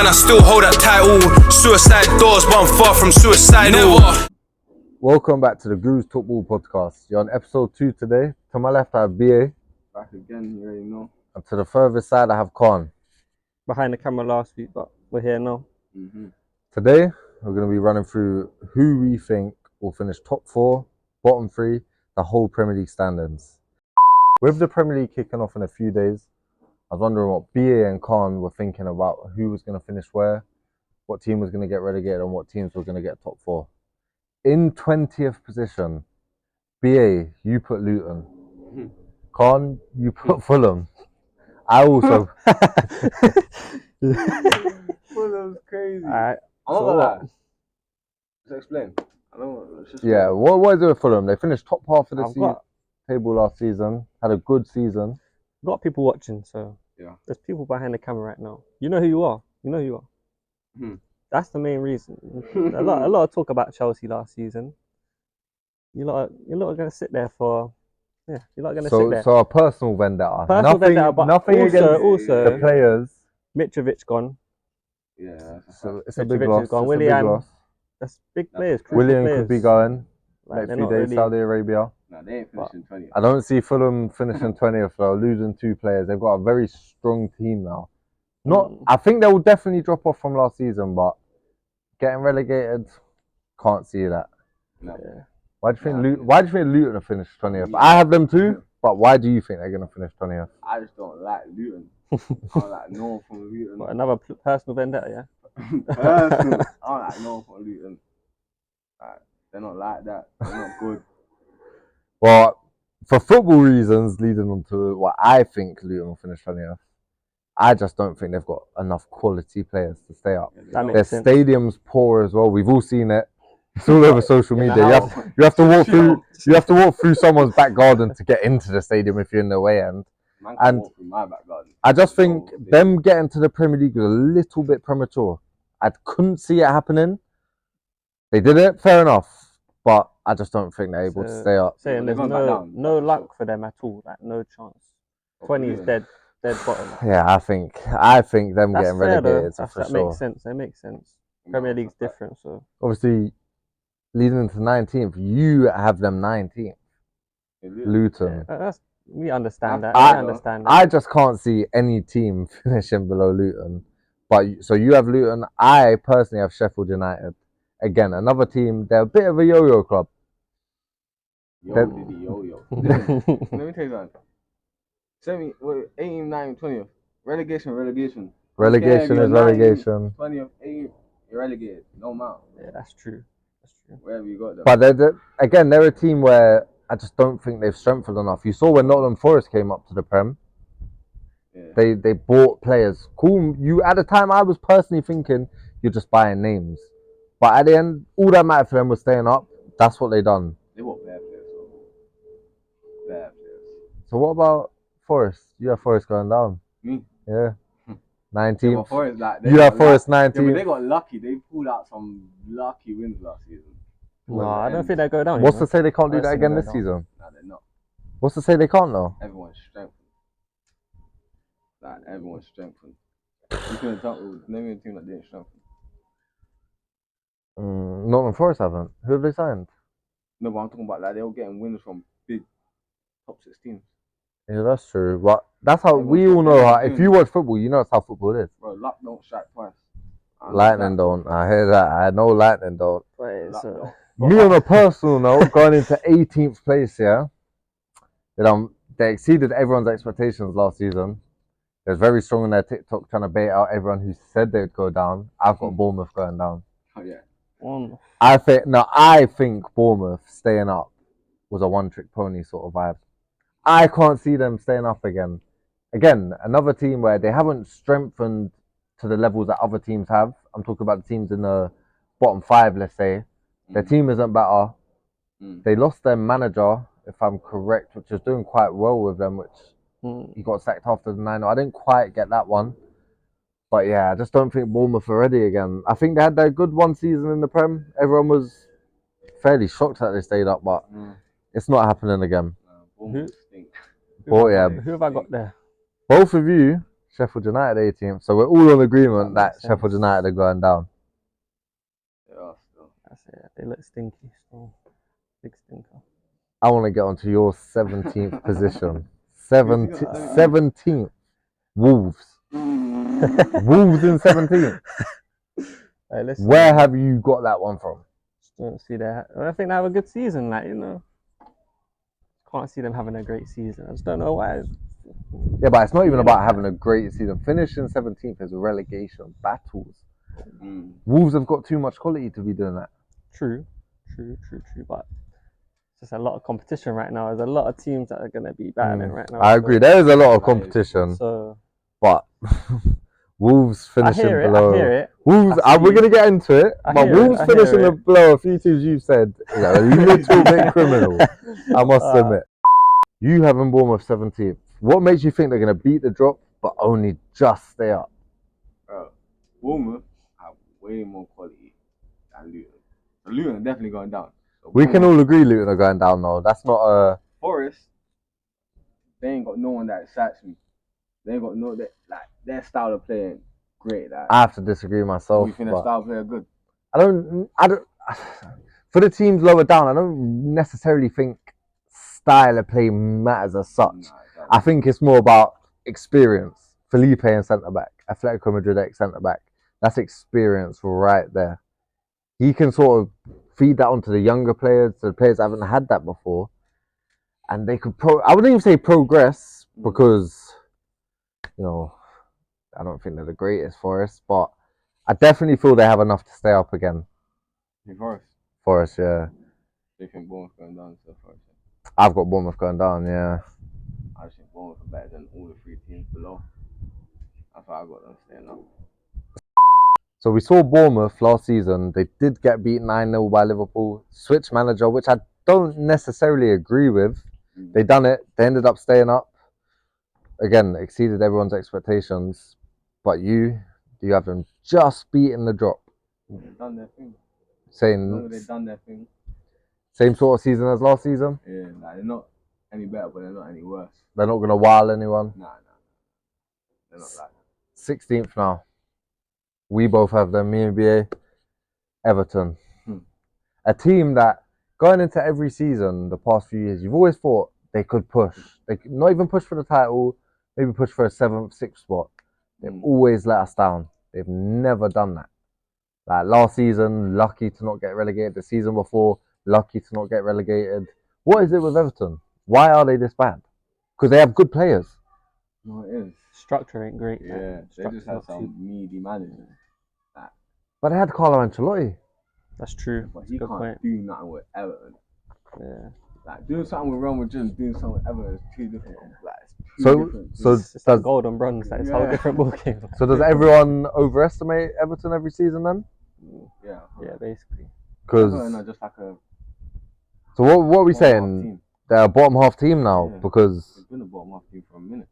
and I still hold that title. Suicide doors, but I'm far from suicidal. Never. Welcome back to the Gurus Football Podcast. You're on episode 2 today. To my left, I have BA. Back again, you already know. And to the furthest side, I have Khan. Behind the camera last week, but we're here now. Today, we're going to be running through who we think will finish top 4, bottom 3, the whole Premier League standings. With the Premier League kicking off in a few days, I was wondering what BA and Khan were thinking about who was going to finish where, what team was going to get relegated, and what teams were going to get top 4. In 20th position, BA, you put Luton. Khan, you put Fulham. I also... Fulham's crazy. Alright. I'm not gonna lie. Just explain. I don't know. Yeah, what is it with Fulham? They finished top half of the table last season, had a good season. Got people watching, so yeah. There's people behind the camera right now. You know who you are. That's the main reason. a lot of talk about Chelsea last season. You're not going to sit there for... Yeah, you're not going to sit there. So a personal vendetta. Vendetta, but nothing against also the players. Mitrovic gone. Yeah. So it's a big loss. Gone. Willian. That's big players. Willian players. could be going. Like, next few days, really... Saudi Arabia. No, they ain't finishing 20th. I don't see Fulham finishing 20th though, losing 2 players. They've got a very strong team now. I think they will definitely drop off from last season, but getting relegated, can't see that. No. Yeah. Why do you think Luton will finish 20th? I have them too, but why do you think they're going to finish 20th? I just don't like Luton. I don't like no one from Luton. What, another personal vendetta, yeah? Personal. I don't like no one from Luton. They're not like that. They're not good. Well, for football reasons, leading on to what I think Luton will finish 20th, I just don't think they've got enough quality players to stay up. Their stadium's poor as well. We've all seen it. It's all over social media. You have to walk through someone's back garden to get into the stadium if you're in the away end. And walk through my back garden. I just think them getting to the Premier League was a little bit premature. I couldn't see it happening. They did it, fair enough, but I just don't think they're able to stay up. Saying there's no luck for them at all, like no chance. 20 is dead bottom. Yeah, I think them getting relegated for sure. That makes sense. Premier League's different, so obviously leading into 19th, you have them 19th. Luton. Yeah, we understand that. I just can't see any team finishing below Luton. But so you have Luton. I personally have Sheffield United. Again, another team. They're a bit of a yo-yo club. Yo-yo. Let me tell you something. 18th, 19th, 20th. Relegation. Relegation is relegation. 20th, 18th, you're relegated. No matter. Yeah, that's true. Wherever you got them. But they're a team where I just don't think they've strengthened enough. You saw when Nottingham Forest came up to the Prem. Yeah. They bought players. Cool. At the time, I was personally thinking you're just buying names. But at the end, all that mattered for them was staying up. That's what they done. They bought bad players. Bad players. So what about Forest? You have Forest going down. Me? Yeah. 19th. Yeah, you have Forest 19th. Yeah, but they got lucky. They pulled out some lucky wins last season. No, I don't think they go down. What's to say they can't do that again this season? No, they're not. What's to say they can't though? Everyone's strengthened. Everyone's strengthened. You couldn't name a team that didn't strengthen. Nottingham Forest haven't. Who have they signed? No, but I'm talking about they were getting wins from big top 6 teams. Yeah, that's true. But that's how we all know how. If you watch football, you know that's how football is. Bro, luck don't strike twice. Lightning don't. I hear that. I know lightning don't. Wait, me on a personal note, going into 18th place, yeah. They exceeded everyone's expectations last season. They're very strong on their TikTok trying to bait out everyone who said they'd go down. I've got Bournemouth going down. Oh yeah. I think Bournemouth staying up was a one-trick pony sort of vibe. I can't see them staying up again. Again, another team where they haven't strengthened to the levels that other teams have. I'm talking about the teams in the bottom 5, let's say. Their team isn't better. They lost their manager, if I'm correct, which was doing quite well with them, which he got sacked after the 9-0. I didn't quite get that one. But yeah, I just don't think Bournemouth are ready again. I think they had their good one season in the Prem. Everyone was fairly shocked that they stayed up, but it's not happening again. Who have I got there? Both of you Sheffield United 18th. So we're all in agreement That that makes Sheffield sense. United are going down. Yeah, still. That's it. They look stinky. So big stinker. I want to get onto your 17th position. Who's you got? 17th. Wolves. Wolves in 17th. Hey, listen, Where have you got that one from? don't see that. I think they have a good season. Like, you know, can't see them having a great season. I just don't know why. Yeah, but it's not even about having a great season. Finishing 17th is relegation battles. Wolves have got too much quality to be doing that. True. But it's just a lot of competition right now. There's a lot of teams that are going to be battling right now. I agree. There is a lot of competition, So but Wolves finishing below. I hear it. Wolves, we're going to get into it, but Wolves finishing below a few teams you've said is a little bit criminal, I must admit. You having Bournemouth 17th. What makes you think they're going to beat the drop, but only just stay up? Bournemouth have way more quality than Luton. So Luton are definitely going down. So We can all agree Luton are going down, though. That's not a... Forest, they ain't got no one that excites me. They ain't got no... Like, their style of playing, great. Like, I have to disagree myself. you think their style of play are good? I don't... For the teams lower down, I don't necessarily think style of play matters as such. Nah, I think it's more about experience. Felipe in centre-back. Atletico Madrid ex-centre-back. That's experience right there. He can sort of feed that onto the younger players, the players that haven't had that before. And they could I wouldn't even say progress, because, you know, I don't think they're the greatest for us, but I definitely feel they have enough to stay up again. Forest? Forest, yeah. They think Bournemouth going down, so Forest. I've got Bournemouth going down, yeah. I just think Bournemouth are better than all the three teams below. That's why I got them staying up. So we saw Bournemouth last season. They did get beat 9-0 by Liverpool. Switch manager, which I don't necessarily agree with. They done it. They ended up staying up. Again, exceeded everyone's expectations. But you have them just beating the drop. They've done their thing. They've done their thing. Same sort of season as last season? Yeah, like they're not any better, but they're not any worse. They're not going to wow anyone? Nah. They're not like that. 16th now. We both have them, me and BA. Everton. A team that, going into every season the past few years, you've always thought they could push. They could not even push for the title, maybe push for a 7th, 6th spot. They've always let us down. They've never done that. Like last season, lucky to not get relegated. The season before, lucky to not get relegated. What is it with Everton? Why are they this bad? Because they have good players. No, it is. Structure ain't great. Yeah, they just had some meaty managers. But they had Carlo Ancelotti. That's true. But he Good can't point. do nothing with Everton. Yeah. Like doing something with Real Madrid and doing something with Everton is two different. Like, it's two different. So It's like gold and bronze. Like, it's a whole different ballgame. So does everyone overestimate Everton every season then? Yeah, basically. Because Everton are just like a. So what are we saying? They're a bottom half team now because they've been a bottom half team for a minute.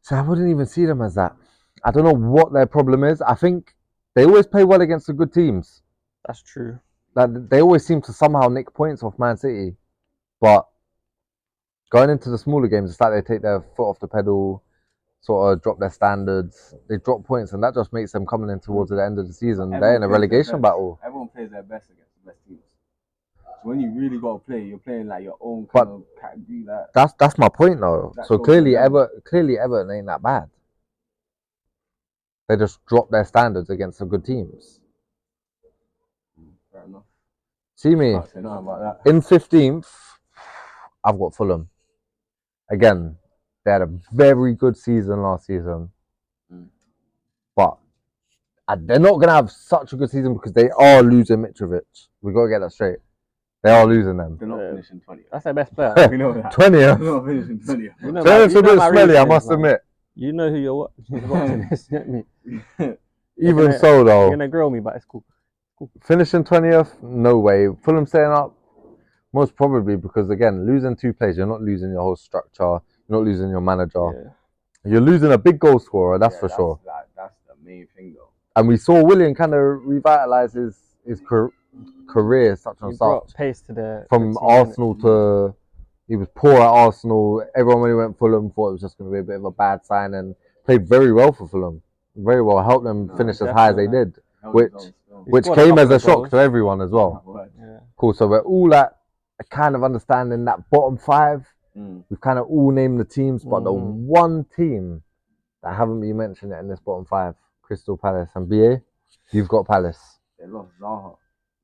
So I wouldn't even see them as that. I don't know what their problem is. I think they always play well against the good teams. That's true. Like they always seem to somehow nick points off Man City, but going into the smaller games, it's like they take their foot off the pedal, sort of drop their standards. They drop points, and that just makes them coming in towards the end of the season. They're in a relegation battle. Everyone plays their best against the best teams. So when you really got to play, you're playing like your own kind of category. Like, that's my point, though. So clearly Everton ain't that bad. They just drop their standards against the good teams. Fair enough. See me Can't say nothing about that. in 15th. I've got Fulham. Again, they had a very good season last season, but they're not going to have such a good season because they are losing Mitrovic. We got to get that straight. They are losing them. They're not finishing 20th. That's their best player. We know that. 20th. They're not finishing 20th. It's a bit smelly, I must admit. You know who you're watching this, you know what I mean? Even so, though. You're going to grill me, but it's cool. Finishing 20th? No way. Fulham staying up? Most probably because, again, losing 2 players, you're not losing your whole structure. You're not losing your manager. Yeah. You're losing a big goal scorer, that's for sure. That's the main thing, though. And we saw Willian kind of revitalise his career, such and He such. brought pace to the From team, Arsenal to... He was poor at Arsenal. Everyone when he went Fulham thought it was just going to be a bit of a bad signing. played very well for Fulham. Very well, helped them finish as high as they did, which He scored came couple as a of shock goals. to everyone as well. Yeah. Cool. So we're all at a kind of understanding that bottom five. We've kind of all named the teams, but the one team that haven't been mentioned in this bottom five, Crystal Palace. And BA, you've got Palace. They lost Zaha.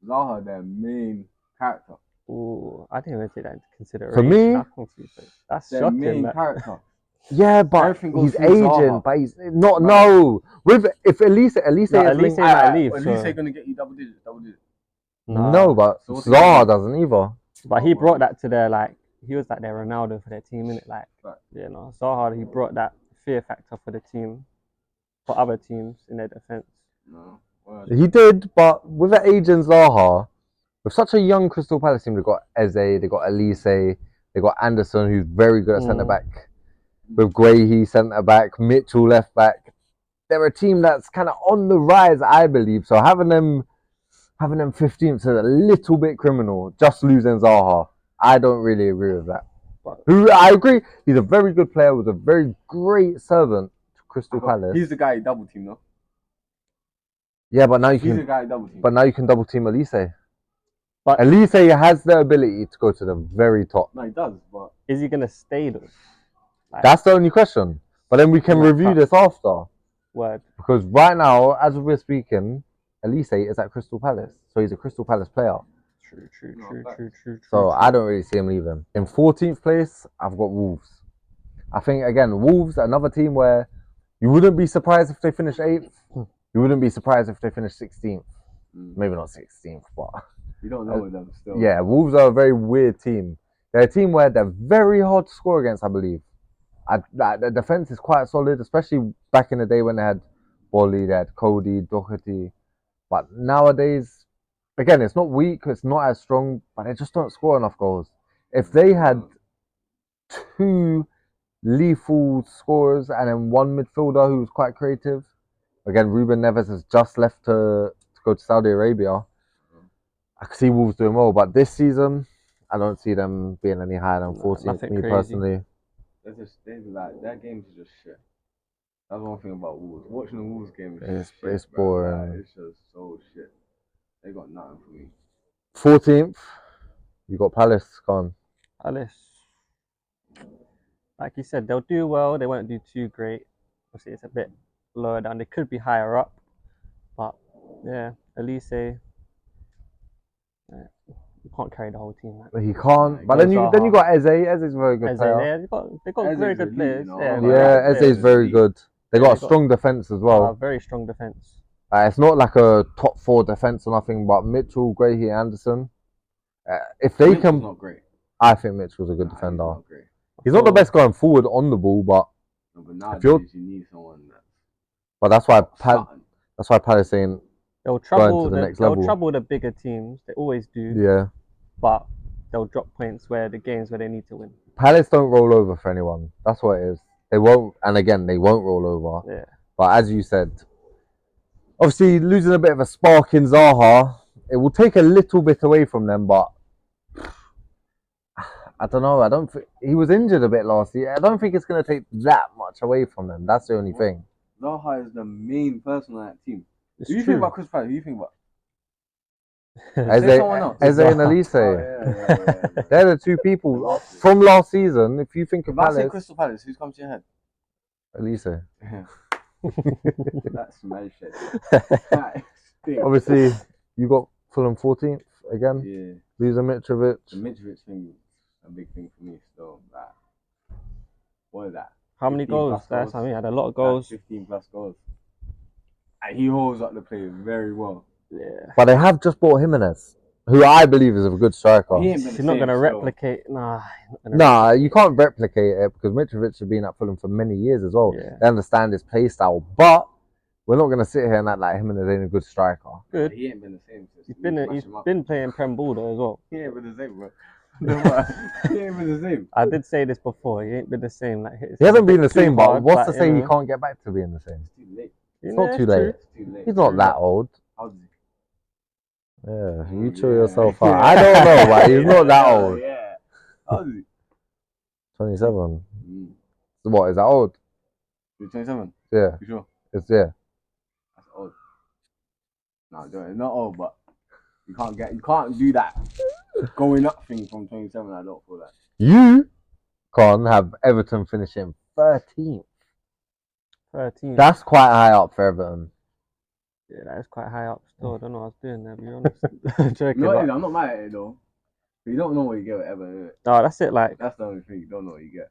Zaha, their main character. Ooh, I didn't even take that into consideration. For me, that's Their shocking. main That. character. Yeah, but Everything goes he's through aging, Zaha. but he's not. No, with if Elise No, is Elise linked. might leave. At so- least they're gonna get you double digits. No, but So what's he Zaha gonna do? doesn't either. But he brought that to their he was like their Ronaldo for their team, innit? Like, Right. you know, Zaha, he brought that fear factor for the team, for other teams in their defense. No. Well, He did, but with the aging Zaha, with such a young Crystal Palace team, they've got Eze, they've got Elise, they've got Anderson, who's very good at centre back. With Guehi centre back, Mitchell left back. They're a team that's kind of on the rise, I believe. So having them 15th is a little bit criminal. Just losing Zaha, I don't really agree with that. But who I agree, he's a very good player, was a very great servant to Crystal Palace. he's the guy you double team, no? Yeah, but now you He's the can, guy you double team. but now you can double team Elise. But Elise has the ability to go to the very top. No, he does, but is he gonna stay though? That's the only question. But then we can review this after. Word. Because right now, as we're speaking, Elise is at Crystal Palace. So he's a Crystal Palace player. True. So I don't really see him leaving. In 14th place, I've got Wolves. I think, again, Wolves, another team where you wouldn't be surprised if they finish 8th. You wouldn't be surprised if they finish 16th. Maybe not 16th, but... you don't know them still. Yeah, Wolves are a very weird team. They're a team where they're very hard to score against, I believe. The defense is quite solid, especially back in the day when they had Bolly, they had Cody, Doherty. But nowadays, again, it's not weak, it's not as strong, but they just don't score enough goals. If they had 2 lethal scorers and then 1 midfielder who was quite creative, again, Ruben Neves has just left to go to Saudi Arabia. I could see Wolves doing well, but this season, I don't see them being any higher than 14th, me personally. Their games are just shit. That's one thing about Wolves. Watching the Wolves game is just It's shit, bro. boring. Like, it's just so shit. They got nothing for me. 14th, you got Palace gone. Palace. Like you said, they'll do well. They won't do too great. Obviously, it's a bit lower down. They could be higher up, but yeah, Elise. You can't carry the whole team. Like. He can't. But then you got Eze. Eze's a very good player. Yeah, they got very good players. You know? Yeah, Eze's very good. They got a strong defense as well. Very strong defense. It's not like a top 4 defense or nothing, but Mitchell, Guehi, Anderson. If they can, not great. I think Mitchell's a good defender. Not great. He's not the best going forward on the ball, but nowadays you need someone but that's why Palace saying they'll trouble the bigger teams. They always do. Yeah. But they'll drop points where the games where they need to win. Palace don't roll over for anyone. That's what it is. They won't, and again, they won't roll over. Yeah. But as you said, obviously losing a bit of a spark in Zaha, it will take a little bit away from them, but I don't know. I don't think he was injured a bit last year. I don't think it's going to take that much away from them. That's the only thing. Zaha is the main person on that team. It's Who you think about Chris Palace? Who you think about? Eze and Elise. They're the 2 people from last season. If you think of Palace, I say Crystal Palace, who's comes to your head? Elise. That's my shit. Obviously, you got Fulham 14th again. Yeah. Losing Mitrovic. The Mitrovic thing is a big thing for me still. What is that? How many goals? That's he had a lot of goals. 15 plus goals. And he holds up the play very well. Yeah. But they have just bought Jimenez, who I believe is a good striker. He's not going to replicate. Nah, you can't replicate it because Mitrovic has been at Fulham for many years as well. Yeah. They understand his play style, but we're not going to sit here and act like Jimenez ain't a good striker. Good. He ain't been the same since. He's been playing Prem ball though as well. He ain't been the same, bro. He ain't been the same. I did say this before. He ain't been the same. He hasn't been the same, but what's to say he can't get back to being the same? It's too late. It's not too late. He's not that old. Yeah, you chill yourself out. I don't know, but he's not that old. Yeah. How old is he? 27. What, is that old? You're 27? Yeah, You sure? it's yeah. That's old. No, it's not old, but you can't do that going up thing from 27. I don't feel that. You can't have Everton finishing 13th. 13. That's quite high up for Everton. Yeah, that is quite high up still. I don't know what I was doing there, to be honest. Joking, No, but- I'm not mad at it though. But you don't know what you get with Everton. No, that's it. Like, That's the only thing. You don't know what you get.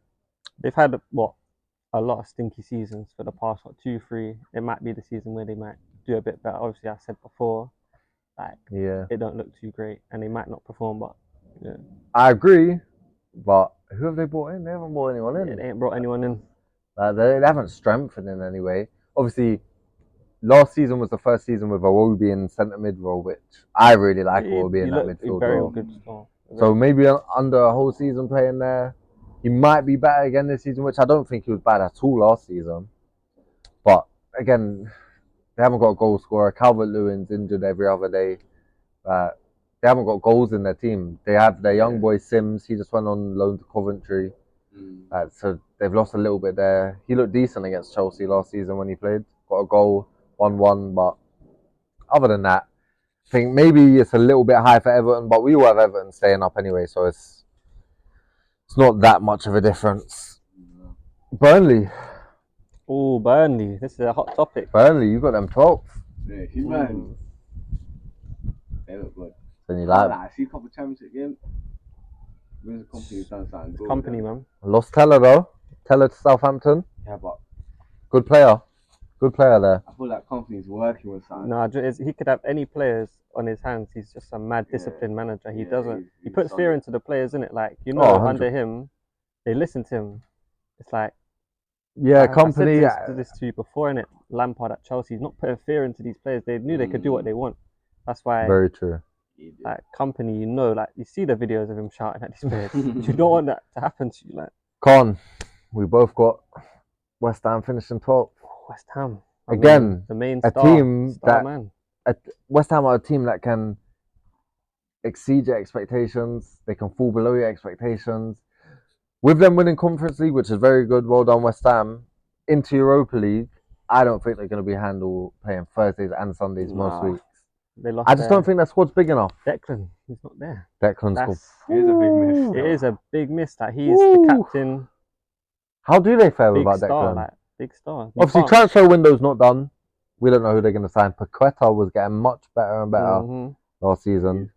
they've had, a lot of stinky seasons for the past, 2, 3. It might be the season where they might do a bit better. Obviously, I said before, like, Yeah, it don't look too great and they might not perform, but yeah. I agree. But who have they brought in? They haven't brought anyone in. Yeah, they ain't brought anyone in. They haven't strengthened in any way. Obviously, last season was the first season with Iwobi in centre mid role, which I really like Iwobi in that midfield very role. good still. So maybe under a whole season playing there, he might be better again this season, which I don't think he was bad at all last season. But again, they haven't got a goal scorer. Calvert-Lewin's injured every other day. They haven't got goals in their team. They have their young boy Sims. He just went on loan to Coventry. So they've lost a little bit there. He looked decent against Chelsea last season when he played. Got a goal, 1-1. But other than that, I think maybe it's a little bit high for Everton. But we all have Everton staying up anyway, so it's not that much of a difference. Burnley. Oh, Burnley. This is a hot topic. Burnley, you got them 12th. Yeah, he's man. They look good. Then you I see a couple of championship games. Where's the company done something good? Company, man. Lost Teller though. Teller to Southampton. Yeah, but Good player. Good player there. I feel like company's working with something. No, he could have any players on his hands. He's just a mad disciplined manager. He doesn't. He puts he's fear into the players, innit? Like, under him, they listen to him. It's like, Yeah, Company. I said this to you before, innit? Lampard at Chelsea. He's not putting fear into these players. They knew they could do what they want. That's why. Very true. Like, Company, like, you see the videos of him shouting at these players. You don't want that to happen to you. Like, Con, we both got West Ham finishing 12th. West Ham. Again, the main a star, team that man. West Ham are a team that can exceed your expectations. They can fall below your expectations. With them winning Conference League, which is very good, well done West Ham, into Europa League, I don't think they're going to be handled playing Thursdays and Sundays most weeks. They lost. I just don't think that squad's big enough. Declan, he's not there. Declan's good. It is a big miss. It is a big miss. Like, he's the captain. How do they fare Big without star, Declan? like, big star. You Obviously, can't- transfer window's not done. We don't know who they're going to sign. Paqueta was getting much better and better last season.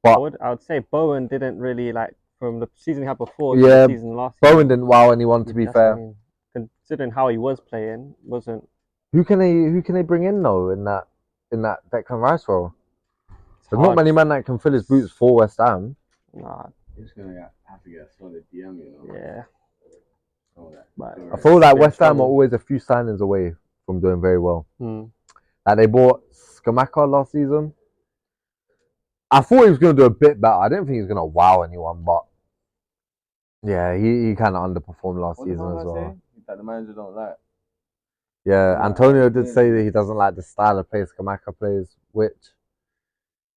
But I would say Bowen didn't really, like, from the season he had before to Yeah, the season last Bowen season. didn't wow anyone, to be That's what I fair. mean. Considering how he was playing, wasn't. Who can they bring in though in that Declan Rice role? There's not hard. many men that can fill his boots for West Ham. Nah, He's gonna have to get a solid DM, you know. yeah. But I feel like been West Ham are trouble. always a few signings away from doing very well. Hmm. Like they bought Skamaka last season. I thought he was going to do a bit better. I didn't think he was going to wow anyone, but yeah, he kind of underperformed last What did season as Mama well. say? That the manager don't like. Yeah, Yeah, Antonio did yeah. say that he doesn't like the style of play Skamaka plays, which,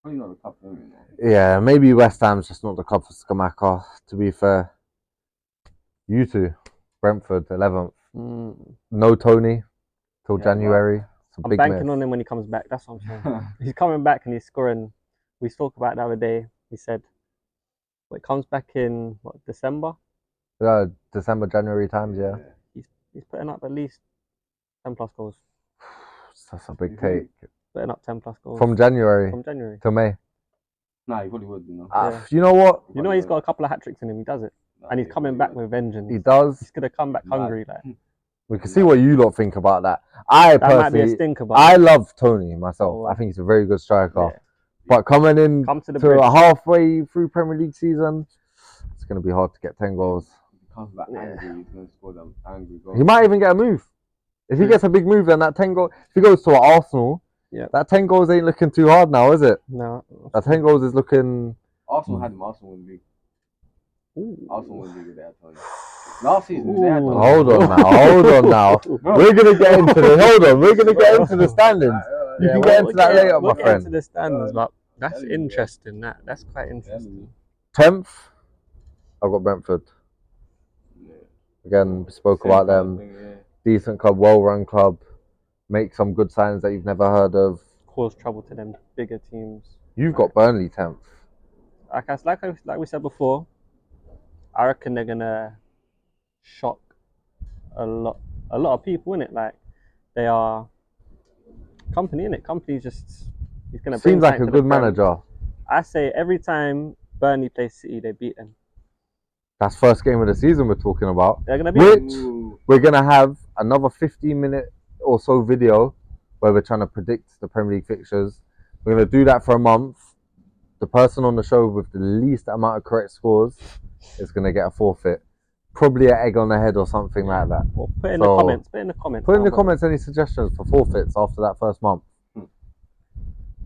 Probably not the cup for him, you know. yeah, maybe West Ham's just not the club for Skamaka, to be fair. You two, Brentford, 11th. No Tony till Yeah, January. It's a I'm big banking miss. on him when he comes back. That's what I'm saying. He's coming back and he's scoring. We spoke about it the other day. He said, well, it comes back in December. December, January times, yeah. He's putting up at least 10 plus goals. That's a big take. Putting up 10 plus goals From January from January. to May. Nah, he probably would, you know. Yeah. You know what? You know, he's got a couple of hat tricks in him. He does it, and he's coming back with vengeance. He does. He's gonna come back hungry. Like, We can see what you lot think about that. I that might be a personally, stinker, but I love Tony myself. Oh, I think he's a very good striker. yeah. But coming in Come to the to bridge. a halfway through Premier League season, it's going to be hard to get 10 goals. If he comes back angry, he's gonna score them angry goals. He might even get a move. If he gets a big move, then that 10 goals, if he goes to Arsenal, Yeah. that 10 goals ain't looking too hard now, is it? No. That 10 goals is looking... Arsenal had him. Arsenal win the league. Ooh. Arsenal win the league with that Tony. Last season they had Ooh. Tony. Hold on now. We're going to get into the... Hold on, we're going to get into the standings. You can get into that later, my We'll get friend. into the standings, but that's interesting. That's quite interesting. 10th, I've got Brentford. Again, we spoke about them decent club, well-run club, make some good signs that you've never heard of. Cause trouble to them bigger teams. You've got Burnley 10th. Like we said before, I reckon they're gonna shock a lot of people in it. Like they are company in it. Company just he's gonna bring Seems like a something to the good Prem. manager. I say every time Burnley plays City, they beat them. That's first game of the season we're talking about. They're gonna beat them. Ooh. We're going to have another 15-minute or so video where we're trying to predict the Premier League fixtures. We're going to do that for a month. The person on the show with the least amount of correct scores is going to get a forfeit. Probably an egg on the head or something like that. Well, put in the comments. Put in the comments. Put in the comments any suggestions for forfeits after that first month.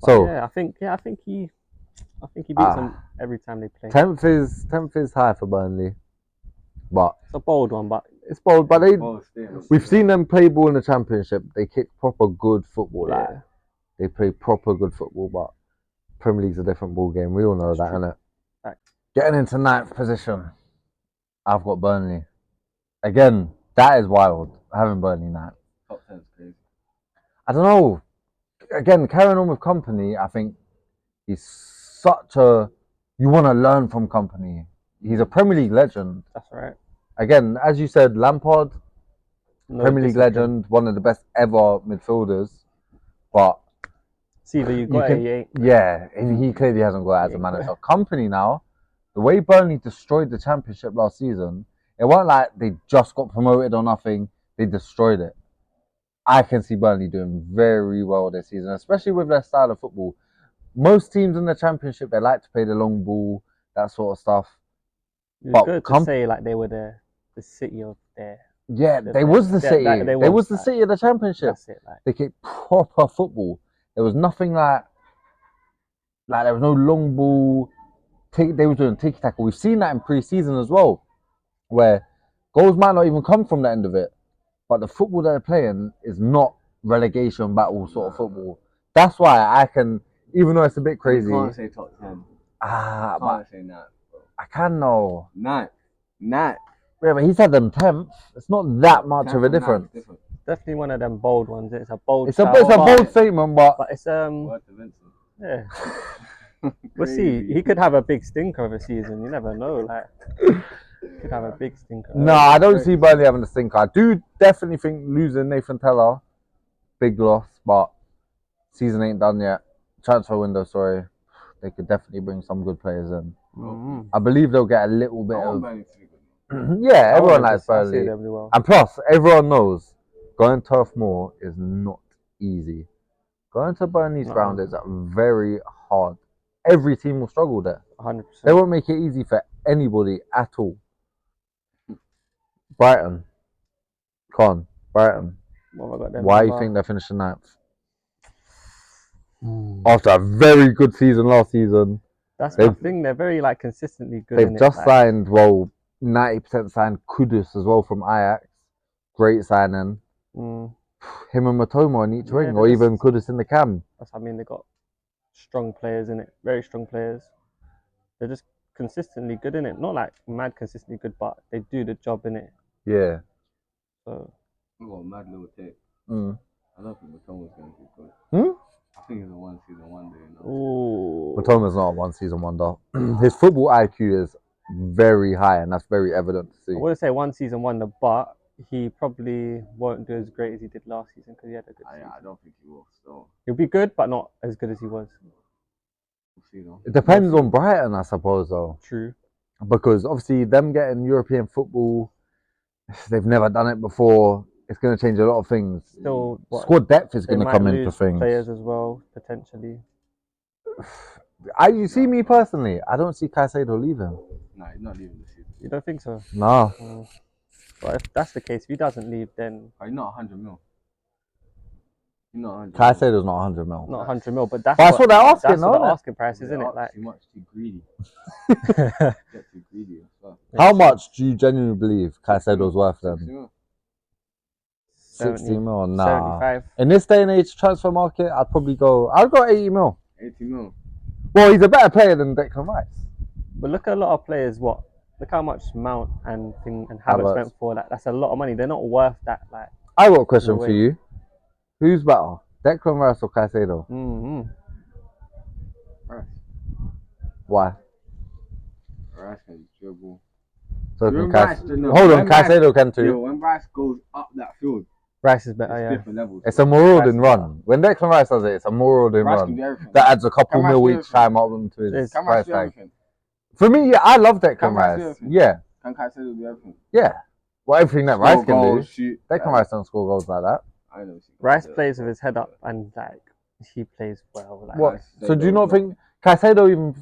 So yeah, I think he beats them every time they play. 10th is high for Burnley, but It's a bold one, but it's bold. But Still. we've seen them play ball in the Championship. They kick proper good football. yeah. Like, they play proper good football, but Premier League's a different ball game. We all know that, innit? Facts. Getting into 9th position, I've got Burnley. Again, that is wild. Having Burnley 9th. Top 10's crazy. I don't know. Again, carrying on with Company, I think he's such a... You want to learn from Company. He's a Premier League legend. That's right. Again, as you said, Lampard, No Premier League discipline. legend, one of the best ever midfielders. But See, either you got it, you ain't. yeah, and he clearly hasn't got it as a manager. Company now, the way Burnley destroyed the Championship last season, it wasn't like they just got promoted or nothing. They destroyed it. I can see Burnley doing very well this season, especially with their style of football. Most teams in the Championship, they like to play the long ball, that sort of stuff. It's But good to say like they were the city of their. Yeah, they was the city. they They was was the that. city of the Championship. That's it. Like They kicked proper football. There was nothing like there was no long ball. They were doing tiki taka. We've seen that in pre-season as well, where goals might not even come from the end of it, but the football they're playing is not relegation battle sort of football. That's why I can, even though it's a bit crazy. You can't say top 10. But Can't say 9. I can know. 9. Yeah, but he's had them 10th. It's not that much of a difference. definitely one of them bold ones. It's a bold. It's a style, bold statement, but it's Word to Vincent. yeah. We'll see. He could have a big stinker of a season. You never know. Like, he could have a big stinker. no, I don't see Burnley having a stinker. I do definitely think losing Nathan Teller, big loss, but season ain't done yet. Transfer window, sorry. They could definitely bring some good players in. Mm-hmm. I believe they'll get a little bit I want of... Burnley to be good. yeah, everyone likes I see Burnley. them do well. And plus, everyone knows going Turf Moor is not easy. Going to Burnley's ground is very hard. Every team will struggle there. 100%. They won't make it easy for anybody at all. Brighton. Con. Brighton. What have I got them Why do you number? think they're finishing 9th? After a very good season last season. That's my thing. They're very like consistently good. They've just signed, 90% signed Kudus as well from Ajax. Great signing. Mm, Him and Matoma on each Yeah, wing, they're or just- even Kudus in the cam. that's. I mean, they got strong players in it. Very strong players. They're just consistently good in it. Not like mad consistently good, but they do the job in it. Yeah. So We've got a mad little take. Mm. I don't think Matoma's going to keep going. Hmm? I think it's a one season wonder, you know. ooh, Matoma's not a one season wonder. His football IQ is very high, and that's very evident to see. I wouldn't say one season wonder, but he probably won't do as great as he did last season because he had a good season. I don't think he will. So He'll be good, but not as good as he was. we'll see though. It depends on Brighton, I suppose, though. True. Because obviously, them getting European football, they've never done it before. It's going to change a lot of things. Still, what, Squad depth is they going to might come into lose things. players as well potentially. You see me personally, I don't see Caicedo leaving. Nah, he's not leaving this season. You don't think so? No. But if that's the case, if he doesn't leave, then He's not 100 mil. He's not 100 Caicedo's not 100 mil. not 100 mil. But that's But that's what they're asking, that's what isn't the it? asking price, isn't it? Like, Too much, too greedy. Get too greedy as well. How much do you genuinely believe Caicedo's worth 60 then? mil. 60 mil? Nah. 75. In this day and age transfer market, I'd go 80 mil. 80 mil. Well, he's a better player than Declan Rice. But look at a lot of players. Look how much Mount and Havertz Havertz. went for. Like, that's a lot of money. They're not worth that. Like, I got a question No for way. you. Who's better, Declan Rice or Caicedo? Mm-hmm. Rice. Why? Rice can dribble. So When can Rice- Caicedo... no, Hold on, when Rice- Caicedo can too. Yeah, when Rice goes up that field, Rice is better, it's yeah. different levels. It's a marauding Rice is run. When Declan Rice does it, it's a marauding Rice can run. do everything. That adds a couple Can Rice mil do each everything? time up into his It's- Can Rice price do tag. everything? For me, yeah, I love Declan Can Rice do Rice. everything? Yeah, Can Caicedo do everything? yeah. Well, everything that Score Rice can goals, do. shoot. Declan Rice don't score goals like that. I know. Rice plays with his head up and like he plays well. Like, What? So do you not think Caicedo even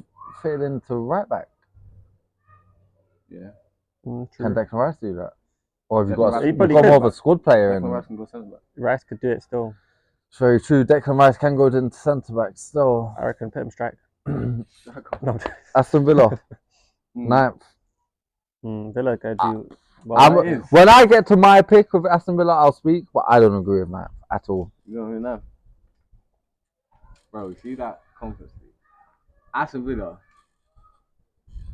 fit into right back? Yeah. true. Can Declan Rice do that? Or have you Declan got, Rice you've can got do more it. of a squad player Declan in? Rice can go centre back. Rice could do it still. It's very true. Declan Rice can go into centre back still. I reckon put him strike. No. Aston Villa, ninth. Villa go do well. When I get to my pick of Aston Villa, I'll speak, but I don't agree with that at all. You know who now? Bro, see that Conference League? Aston Villa.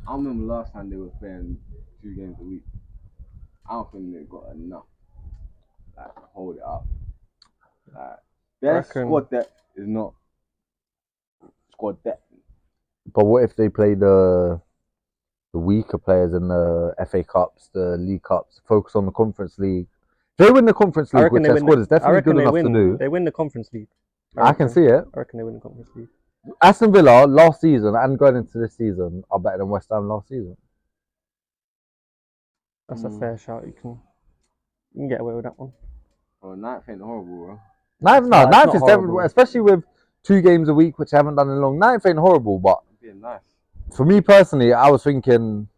I remember last time they were playing 2 games a week. I don't think they got enough like to hold it up. Like, their squad depth is not squad depth. But what if they play the weaker players in the FA Cups, the League Cups, focus on the Conference League? If they win the Conference League, which their squad is definitely good enough to do. They win the Conference League. I can see it. I reckon they win the Conference League. Aston Villa last season and going into this season are better than West Ham last season. That's a fair shout. You can get away with that one. Oh, ninth ain't horrible, bro. Ninth is horrible. definitely, especially with 2 games a week, which I haven't done in long. Ninth ain't horrible, but Being nice. for me personally, I was thinking,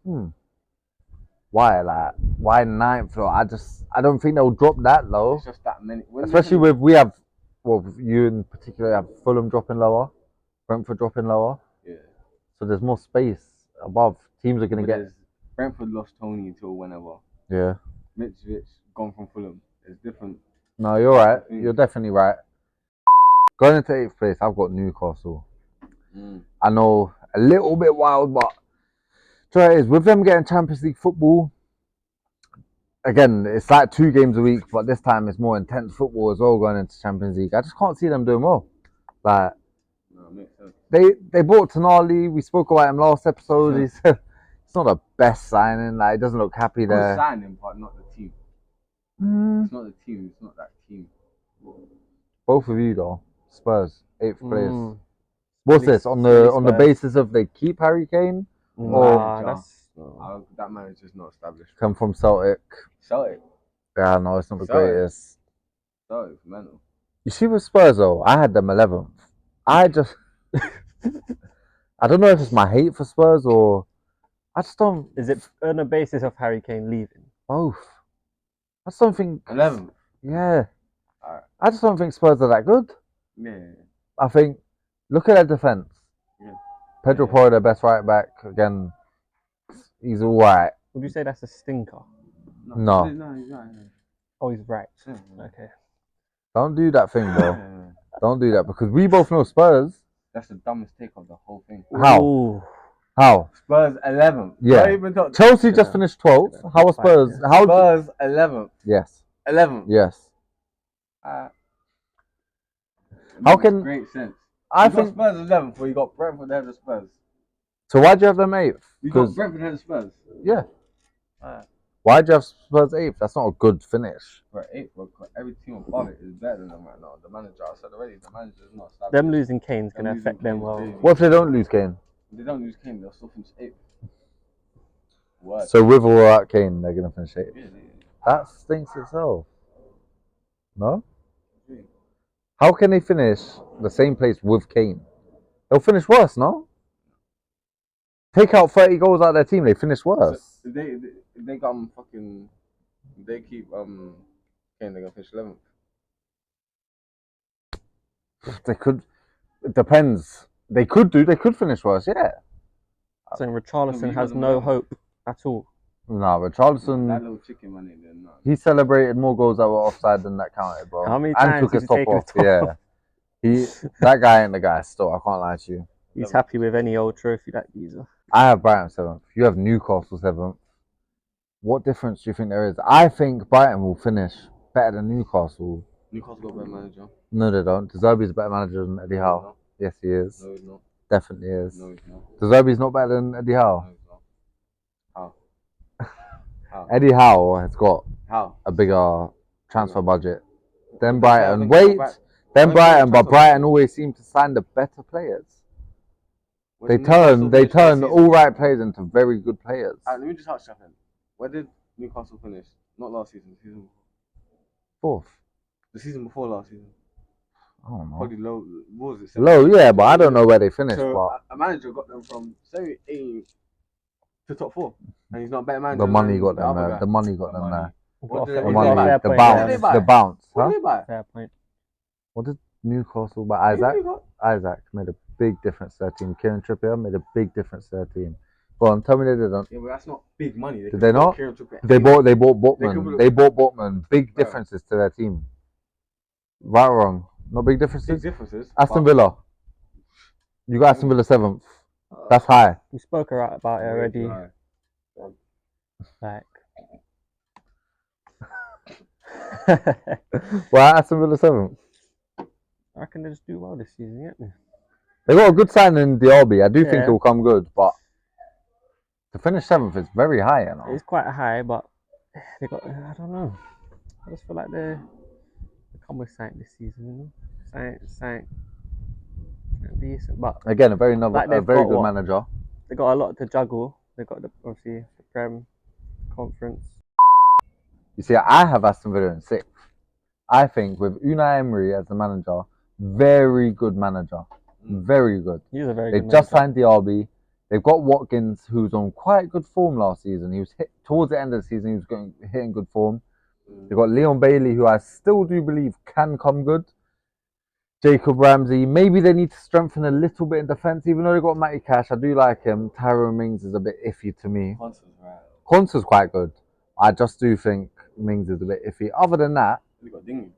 why ninth? I don't think they'll drop that low. It's just that many. Especially you in particular have Fulham dropping lower, Brentford dropping lower. Yeah. So there's more space above. Teams are going to get. Brentford lost Tony until whenever. Yeah. Mitrovic gone from Fulham. It's different. No, you're right. You're definitely right. Going into 8th place, I've got Newcastle. I know a little bit wild, but so it is with them getting Champions League football. Again, it's like 2 games a week, but this time it's more intense football as well going into Champions League. I just can't see them doing well. Like they bought Tonali. We spoke about him last episode. He said it's not the best signing. Like, it doesn't look happy there. Good signing, but not the team. It's not the team. It's not that team. Both of you though, Spurs 8th place. What's Silly- this on silly the Spurs. basis of they keep Harry Kane? That manager's not established. Come from Celtic. Celtic. Yeah, no, it's not the greatest. Celtic's mental. You see with Spurs though, I had them 11th. I just, I don't know if it's my hate for Spurs or I just don't. Is it on the basis of Harry Kane leaving? Both. I just don't think. 11th. Yeah. Alright. I just don't think Spurs are that good. Yeah. I think, look at their defence. Yeah. Pedro Porro, their best right back. Again, he's alright. Would you say that's a stinker? No. He's right. Oh, he's right. Yeah. Okay. Don't do that thing, bro. Yeah. Don't do that because we both know Spurs. That's the dumbest take of the whole thing. How? Ooh. How? Spurs 11th. Yeah. Don't even talk. Chelsea just finished 12th. How are Spurs? How? Spurs 11th. Yes. 11th. Yes. How can- great sense? I You got think. Spurs 11th, or you got Brentford ahead of Spurs. So why'd you have them 8th? You got Because Brentford ahead of Spurs. yeah. Why'd you have Spurs 8th? That's not a good finish. Bro, 8th, bro. Every team above it is better than them right now. The manager, I said already, the manager is not established. Them losing Kane's Them gonna losing affect them Kane's well. crazy. What if they don't lose Kane? If they don't lose Kane, they'll still finish 8th. What? So with or without Kane, they're gonna finish 8th. Yeah. That stinks itself. No? How can they finish the same place with Kane? They'll finish worse, no? Take out 30 goals out of their team, they finish worse. So if they got fucking, if they keep Kane, they're gonna finish 11th. They could. It depends. They could finish worse, yeah. Saying No, Richarlison but has you no got them hope at all. No, but That Charleston, little chicken money, they're not. he celebrated more goals that were offside than that counted, bro. How many and times took did his he top take off. his top Yeah. That guy ain't the guy still, I can't lie to you. He's happy with any old trophy, that geezer. I have Brighton 7th. You have Newcastle 7th. What difference do you think there is? I think Brighton will finish better than Newcastle. Newcastle got a better manager. No, they don't. De Zerbi's a better manager than Eddie Howe. Yes, he is. No, he's not. Definitely is. No, he's not. De Zerbi's not better than Eddie Howe. No, he's not. How? Eddie Howe has got How? a bigger transfer budget than But Brighton. they Wait, go back. than Why Brighton, but transfer Brighton budget? always seem to sign the better players. Where They did Newcastle turn finish last season? all right players into very good players. Let me just ask something. Where did Newcastle finish? Not last season. The season before. Fourth. The season before last season. I don't know. Probably low. What was it? Low, yeah, but I don't know where they finished. So But a manager got them from 8 to top 4, and he's not a better manager. the money than got the them other there. guy. The money got them money. there. What did The they money, buy? the What bounce, did they buy? the bounce. What Huh? did they buy? Fair point. What did Newcastle buy? Isaac? Who they got? Isaac made a big difference to their team. Kieran Trippier made a big difference to their team. Go on, tell me they didn't. Yeah, but that's not big money. Did they not? Kieran Trippier. They bought Botman. could've- They bought Botman. Big Bro. differences to their team. Right or wrong? Not big Big differences? differences. Aston but- Villa. You got Aston Villa 7th. That's high. We spoke about it already. Right. Like, Why Aston Villa 7th? I reckon they just do well this season, yeah. They got a good signing in Diaby. I do think Yeah. it will come good, but to finish 7th is very high, you know. It's quite high, but they got. I don't know. I just feel like they come with something this season, you know. Something decent, but Again, a very Like they've very got good what? manager. they got a lot to juggle. They got obviously the Prem conference. You see, I have Aston Villa in 6th. I think with Unai Emery as the manager, very good manager. Very good. He's a very They've good just manager. signed Diaby. They've got Watkins, who's on quite good form last season. He was hit towards the end of the season. He was hitting good form. They've got Leon Bailey, who I still do believe can come good. Jacob Ramsey. Maybe they need to strengthen a little bit in defence, even though they got Matty Cash. I do like him. Tyrone Mings is a bit iffy to me. Konsa's quite good. I just do think Mings is a bit iffy. Other than that, They got Dingy.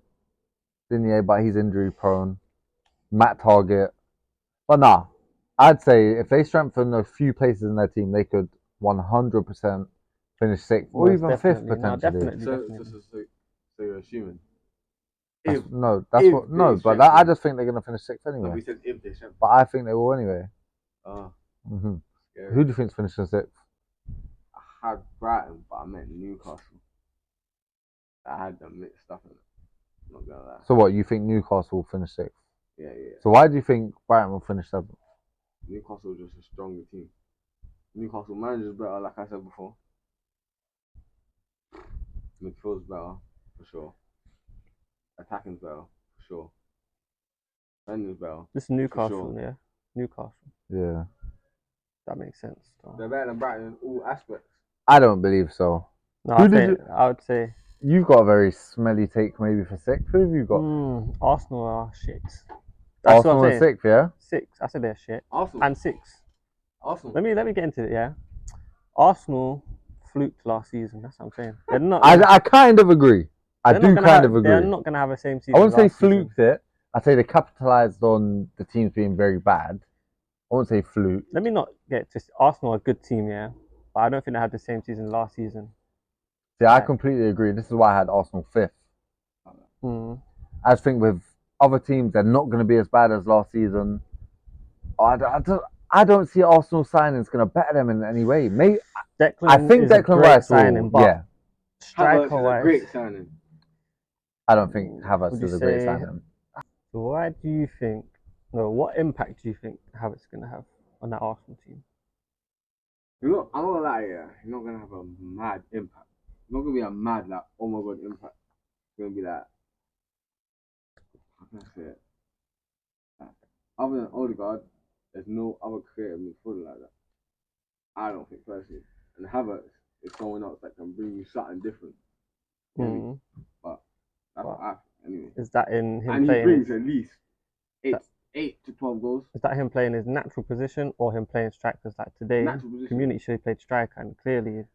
Digne, but he's injury prone. Matt Target. But nah, I'd say if they strengthen a few places in their team, they could 100% finish 6th or Most even 5th definitely. No, potentially. definitely. So you're assuming. That's- If no, that's if what. they No, but I strengthen- just think they're gonna finish 6th no, we anyway. said if they strengthen. But I think they will anyway. Oh, hmm scary. Who do you think's finishing 6th? I had Brighton, but I meant Newcastle. I had them mixed up in it. I'm not gonna lie. So what? You think Newcastle will finish 6th? Yeah. So why do you think Brighton will finish 7th? Newcastle is just a stronger team. Newcastle manager's better, like I said before. Midfield's better, for sure. Attacking's better, for sure. Defending's better. This is Newcastle, sure. yeah. Newcastle. Yeah, That makes sense. So. They're better than Brighton in all aspects. I don't believe so. No, Who did I would say You've got a very smelly take, maybe for 6th. Who have you got? Arsenal are shit. That's Arsenal what I'm is saying. 6th, yeah. 6. I said they're shit. Arsenal. And 6. Arsenal. Let me get into it. Yeah. Arsenal fluked last season. That's what I'm saying. They're not. I kind of agree. I they're do not gonna kind have- of agree. They're not going to have the same season. I wouldn't say last season. fluked it. I'd say they capitalised on the teams being very bad. I wouldn't say fluke. Let me not get just Arsenal are a good team, yeah, but I don't think they had the same season last season. See, I Right. completely agree. This is why I had Arsenal 5th. I just think with other teams, they're not going to be as bad as last season. I don't see Arsenal signings going to better them in any way. Maybe, Declan I think is a Declan great Rice signing, will, but yeah. Havertz striker is a wise, great signing. I don't think Havertz Would is you a great say- signing. why do you think? No, what impact do you think Havertz going to have on that Arsenal team? I'm not gonna lie, yeah. You're not gonna have a mad impact. It's not gonna be a mad, like, oh my god, impact. It's gonna be like, how can I say it? Like, other than Odegaard, there's no other creative midfielder like that. I don't think personally. And Havertz is someone else that can bring you something different. You know what I mean? That's what I think, anyway. Is that in him And he playing? brings at least 8 to 12 goals. Is that him playing his natural position or him playing strikers like today? Natural position. Community should have played striker and clearly it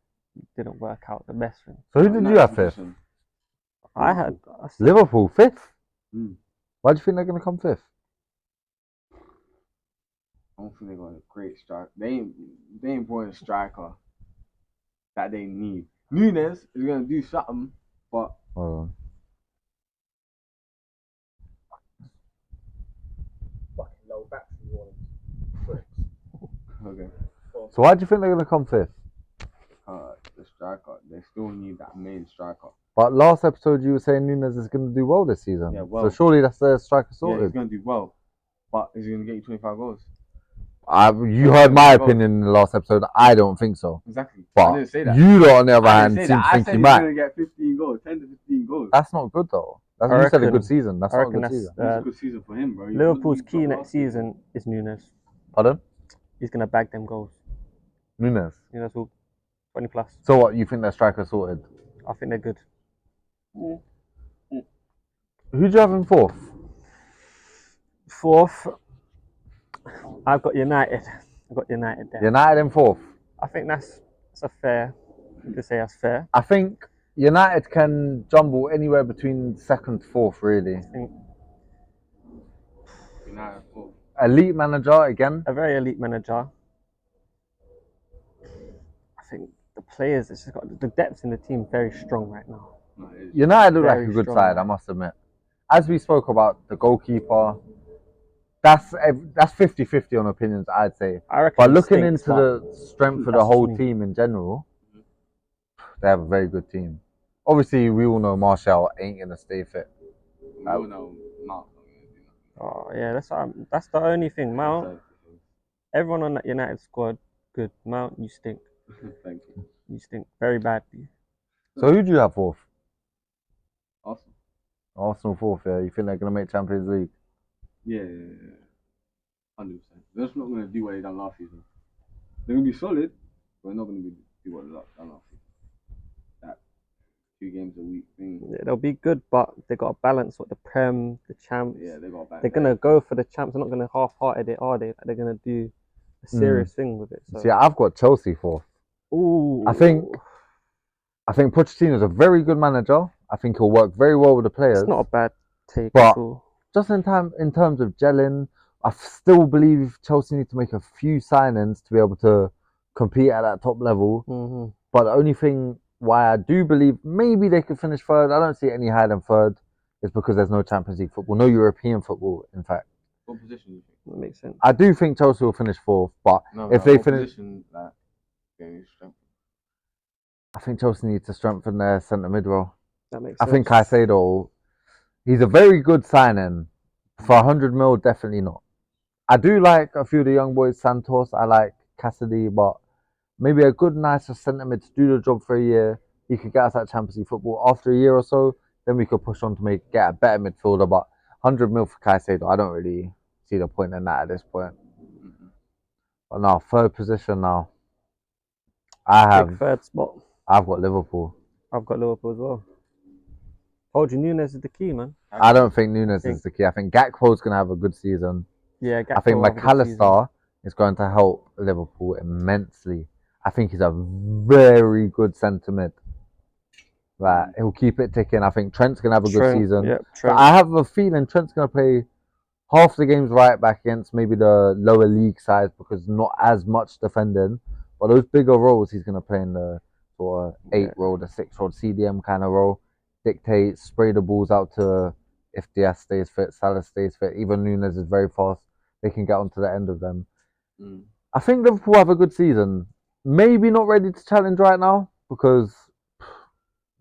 didn't work out the best for him. So who did you have 5th? I had Liverpool 5th? Mm. Why do you think they're going to come 5th? I don't think they got a great striker. They ain't brought a striker that they need. Nunes is gonna do something, but Hold on. little battery warnings. Okay. So why do you think they're going to come fifth? The striker. They still need that main striker. But last episode you were saying Nunes is going to do well this season. Yeah, well. So surely that's their striker Yeah, sorted. he's going to do well. But is he going to get you 25 goals? You heard my opinion in the last episode. I don't think so. Exactly. But I didn't say that. you lot, on the other I hand, didn't seem say to that. I think said he he's might. going to get 15 goals, 10 to 15 goals. That's not good though. That's I you said a reckon- good season. That's I not a reckon good that's season. It's a good season for him, bro. Liverpool's key next season is Nunes. Pardon? He's gonna bag them goals. Nunes. Nunes will 20 plus. So what? You think their striker sorted? I think they're good. Who do you have in fourth? Fourth, I've got United. I've got United there. United in fourth. I think that's a fair. You could say that's fair. I think United can jumble anywhere between second to fourth, really. I think United, fourth. Elite manager again. a very elite manager. I think the players, it's just got the depth in the team very strong right now. No, it is. United look like Very a good strong. side, I must admit. As we spoke about the goalkeeper, that's 50-50 on opinions, I'd say. I reckon. But he looking stinks, into but the strength of the that's whole me. team in general, they have a very good team. Obviously, we all know Martial ain't gonna stay fit. We all know Mark's not going to do Oh yeah, that's the only thing. Mount, nothing. everyone on that United squad, good. Mount, you stink. Thank you. You stink very badly. So who do you have fourth? Awesome. Arsenal fourth, yeah. You think they're gonna make Champions League? Yeah. 100%. They're just not going to do what they done last season. They're going to be solid, but they're not going to do what they done last season. That 2 games a week thing. Yeah, they'll be good, but they got to balance what the Prem, the champs. Yeah, they got back. They're gonna go for the champs. They're not gonna half-hearted it, are they? Like, they're gonna do a serious thing with it. So. See, I've got Chelsea fourth. Ooh. I think Pochettino's a very good manager. I think he'll work very well with the players. it's not a bad take But- at all. Just in terms of gelling, I still believe Chelsea need to make a few signings to be able to compete at that top level. Mm-hmm. But the only thing why I do believe maybe they could finish third, I don't see any higher than third, is because there's no Champions League football, no European football, in fact. What position do you think? That makes sense. I do think Chelsea will finish fourth, but No, if they what finish, position, like, getting strength? I think Chelsea need to strengthen their centre mid role. That makes I sense. think Caicedo, he's a very good signing. For 100 mil, definitely not. I do like a few of the young boys, Santos, I like Cassidy, but maybe a good, nice centre mid to do the job for a year. He could get us that Champions League football. After a year or so, then we could push on to get a better midfielder. But 100 mil for Caicedo, I don't really see the point in that at this point. Mm-hmm. But now, third position now. I've Big third spot. got Liverpool. I've got Liverpool as well. Told you Nunes is the key, man. I don't think Nunes is the key. I think Gakpo's going to have a good season. Yeah, I think Gakpo will have a good season. McAllister is going to help Liverpool immensely. I think he's a very good centre mid. Like, he'll keep it ticking. I think Trent's going to have a good Trent, season. Yep, But Trent. I have a feeling Trent's going to play half the games right back against maybe the lower league sides because not as much defending. But those bigger roles, he's going to play in the sort of 8 role, the 6 role, CDM kind of role. Dictate, spray the balls out to if Diaz stays fit, Salah stays fit. Even Nunes is very fast. They can get onto the end of them. Mm. I think Liverpool have a good season. Maybe not ready to challenge right now because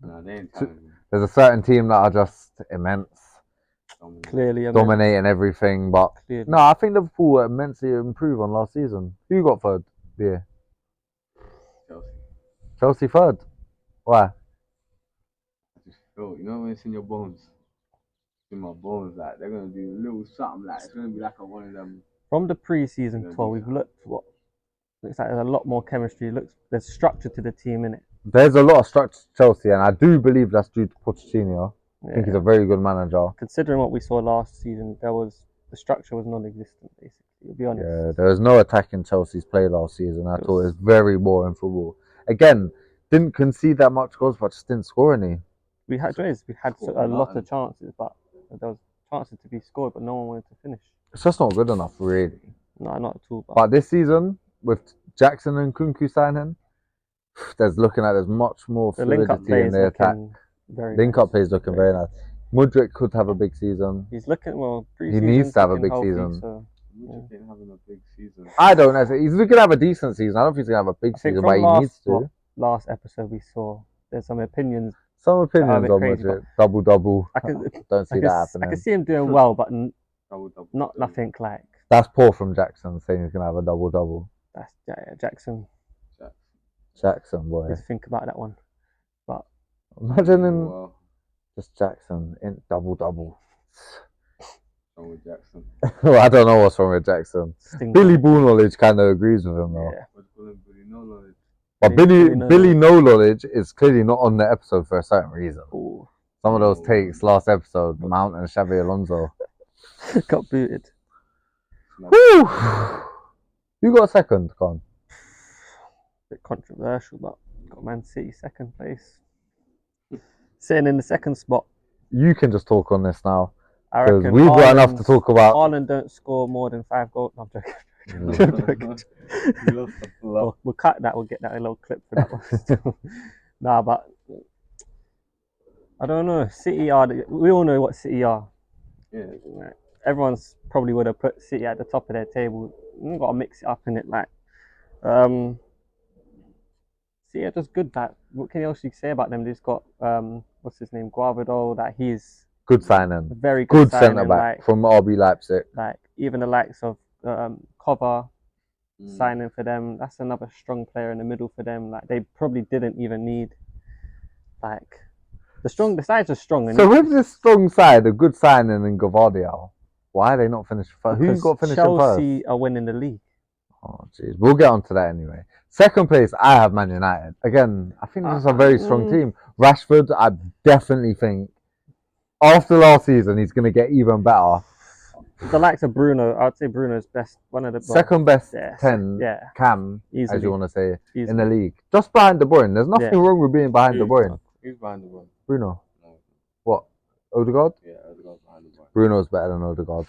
No, they ain't challenging. there's a certain team that are just immense, Clearly, dominating everything. But Clearly. no, I think Liverpool will immensely improve on last season. Who got third? Yeah, Chelsea. Chelsea third. Why? I just feel, you know when it's in your bones? It's in my bones, like, they're going to do a little something, like, it's going to be like one of them. From the pre-season Yeah, tour, we've looked looks like there's a lot more chemistry. There's structure to the team, innit? There's a lot of structure to Chelsea, and I do believe that's due to Pochettino. I think Yeah. he's a very good manager. Considering what we saw last season, the structure was non-existent, basically. To be honest. Yeah, there was no attack in Chelsea's play last season. I thought it was very boring football. Again, didn't concede that much goals, but just didn't score any. We had Scored a lot nothing. of chances, but there was chances to be scored, but no one wanted to finish. It's just not good enough, really. No, not at all. But this season, with Jackson and Kunku signing, there's much more the link-up fluidity play in is the attack. looking very Link-up nice. play is looking very nice. Mudryk could have a big season. He's looking well. He needs to have a big healthy, season. So, yeah. I don't know. He's gonna have a decent season. I don't think he's gonna have a big I think season, but from he needs to. last episode we saw, there's some opinions. Some opinions bit on crazy, Madrid. Double. I can, Don't see that I happening. can see him doing well, but Double. not nothing like That's poor from Jackson saying he's gonna have a double. that's Jackson. Jackson, boy. Let's think about that one. But Imagine him Well, just Jackson in double. wrong with Jackson. Well, I don't know what's wrong with Jackson. Sting. Billy Ball knowledge kind of agrees with him though. Yeah. What's calling Billy No Knowledge? But Billy No Knowledge is clearly not on the episode for a certain reason. Ooh. Some of those takes last episode, Mount and Xavi Alonso. Got booted. Woo! You got a second, Con. Bit controversial, but got Man City second place. Sitting in the second spot. You can just talk on this now. I Because reckon we've got enough to talk about. Haaland don't score more than 5 goals. No, I'm joking. You lost the plot. We'll cut that. We'll get that a little clip for that one. Nah, but I don't know. City are. We all know what City are. Yeah. Everyone's probably would have put City at the top of their table. You've got to mix it up in it. Like, City are just good. That what can you else say about them? They've got what's his name, Guardiola. That he's Good signing. very Good signing, centre back like, from RB Leipzig. like even the likes of Cover signing for them. That's another strong player in the middle for them. Like they probably didn't even need like the sides are strong. And So with this strong side, a good signing in Gavardia, why are they not finished first? Who's got finished first? Chelsea are winning the league. Oh jeez, we'll get on to that anyway. Second place, I have Man United. Again, I think this is a very strong team. Rashford, I definitely think after last season he's going to get even better. The likes of Bruno, I'd say Bruno's best, one of the Second best yeah, 10 yeah, cam, easily. as you want to say, in Easily. the league. Just behind De Bruyne. There's nothing wrong with being behind De Bruyne. Who's behind the ball? Bruno. No. What? Odegaard? Yeah, Odegaard's behind the ball. Bruno's better than Odegaard.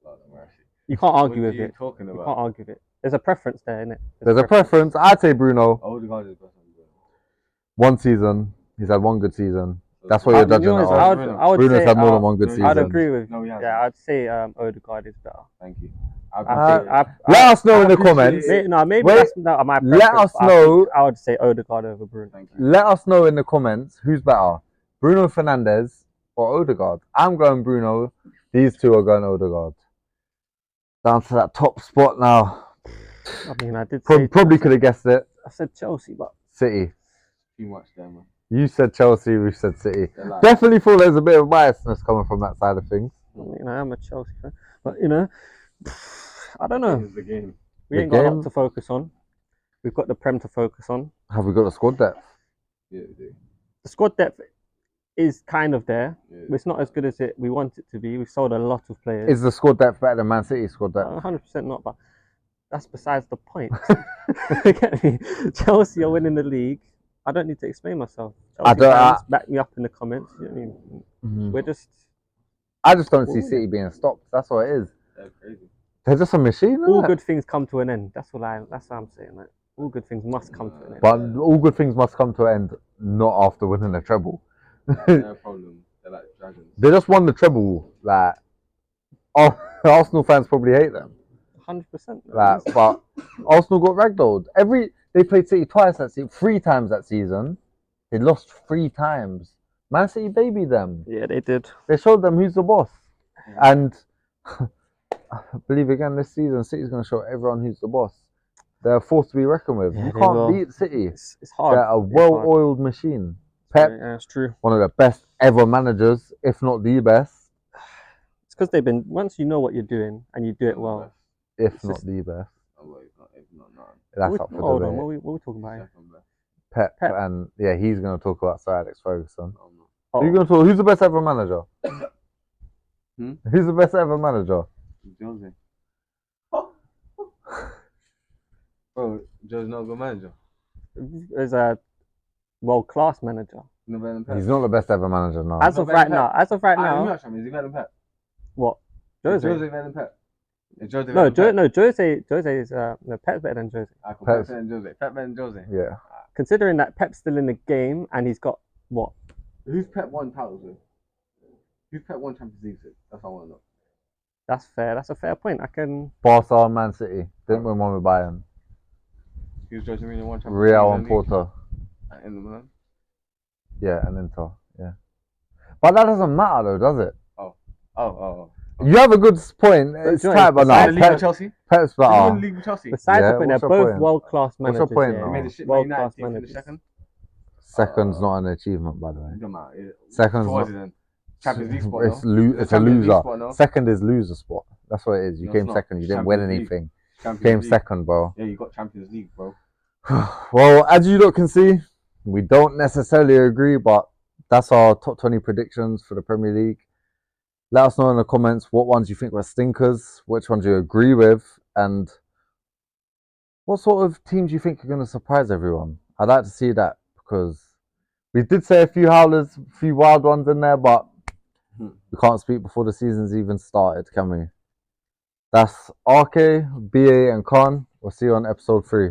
Lord have mercy. You can't argue What with are you it. talking You about? can't argue with it. There's a preference there, isn't it? There's a preference. I'd say Bruno. Odegaard is better than Bruno. One season. He's had one good season. That's what you're judging it on. I would Bruno's say, had more than one good season. I'd agree with. No, he hasn't. Yeah, I'd say Odegaard is better. Thank you. Let us know in the comments. Maybe Wait, that's not my preference. let us but I know. think I would say Odegaard over Bruno. Thank you. Let us know in the comments who's better, Bruno Fernandes or Odegaard. I'm going Bruno. These two are going Odegaard. Down to that top spot now. I mean, I did say, Probably could have guessed it. I said Chelsea, but City. Too much there, man. You said Chelsea, we said City. Like, Definitely thought there's a bit of biasness coming from that side of things. I'm a Chelsea fan. But I don't know. it's the game. We The ain't got a game- lot to focus on. We've got the Prem to focus on. Have we got a squad depth? Yeah, we do. The squad depth is kind of there. Yeah. It's not as good as we want it to be. We've sold a lot of players. Is the squad depth better than Man City's squad depth? 100% not, but that's besides the point. Get me? Chelsea are winning the league. I don't need to explain myself. Chelsea fans, back me up in the comments. You know what I mean? We're just. I just don't see City being stopped. That's what it is. They're crazy. They're just a machine. All innit? good things come to an end. That's what I'm saying. Like, all good things must come to an end. But all good things must come to an end, not after winning a treble. They're a problem. They're like dragons. They just won the treble. Like, Arsenal fans probably hate them. 100%. Like, but Arsenal got ragdolled. They played City twice that season, 3 times that season. They lost 3 times. Man City babied them. Yeah, they did. They showed them who's the boss. And I believe again this season, City's going to show everyone who's the boss. They're a force to be reckoned with. Yeah, You they can't will. beat City. It's hard. They're a It's hard. well-oiled machine. Pep, Yeah, it's true. one of the best ever managers, if not the best, It's because they've been. Once you know what you're doing and you do it well. if It's not just- the best. Oh, wait, it's not none. That's up for Hold debate. on, what are we talking about here? Second best. Pep, Pep. and yeah, he's going to talk about Sir Alex Ferguson. Oh, no. Oh, Who's going to talk? Who's the best ever manager? Hmm? Who's the best ever manager? Jose. Bro, Joe's not a good manager. as a world-class manager. He's better than Pep. He's not the best ever manager now. As not of better right than now, Pep. as of right Let me now, ask him, is he better than Pep? what? Is Jose? Jose better than Pep? Is Jose better No, than Pep? Jose is no, Pep's better than Jose. I call Pep's- Pep better than Jose. Pep better than Jose. Yeah. Considering that Pep's still in the game and he's got what? Who's Pep won titles with? Who's Pep won Champions League with? That's what I want to know. That's fair. That's a fair point. I can. Barca and Man City didn't win one with Bayern. Who's Jose Mourinho won Champions Real League and Porto. in the Milan? Yeah, and Inter. Yeah. But that doesn't matter though, does it? Oh. You have a good point. It's you know, tight, but Won the no. league with Chelsea? Pep's Did you win the better. league with Chelsea? Besides Yeah, the point, they're what's your both point? world-class What's managers. your point yeah. now? You made the shit Man World-class United team managers. finish second? Second's not an achievement, by the way. Doesn't matter. Second's So what not. is it then? Champions League spot, It's, no? it's a Champions League loser. spot, no? Second is loser spot. That's what it is. You No, came it's not. second. You didn't win Champions League. anything. Champions Came League. second, bro. Yeah, you got Champions League, bro. Well, as you lot can see, we don't necessarily agree, but that's our top 20 predictions for the Premier League. Let us know in the comments what ones you think were stinkers, which ones you agree with, and what sort of teams you think are going to surprise everyone. I'd like to see that because we did say a few howlers, a few wild ones in there, but we can't speak before the season's even started, can we? That's RK, BA, and Khan. We'll see you on episode 3.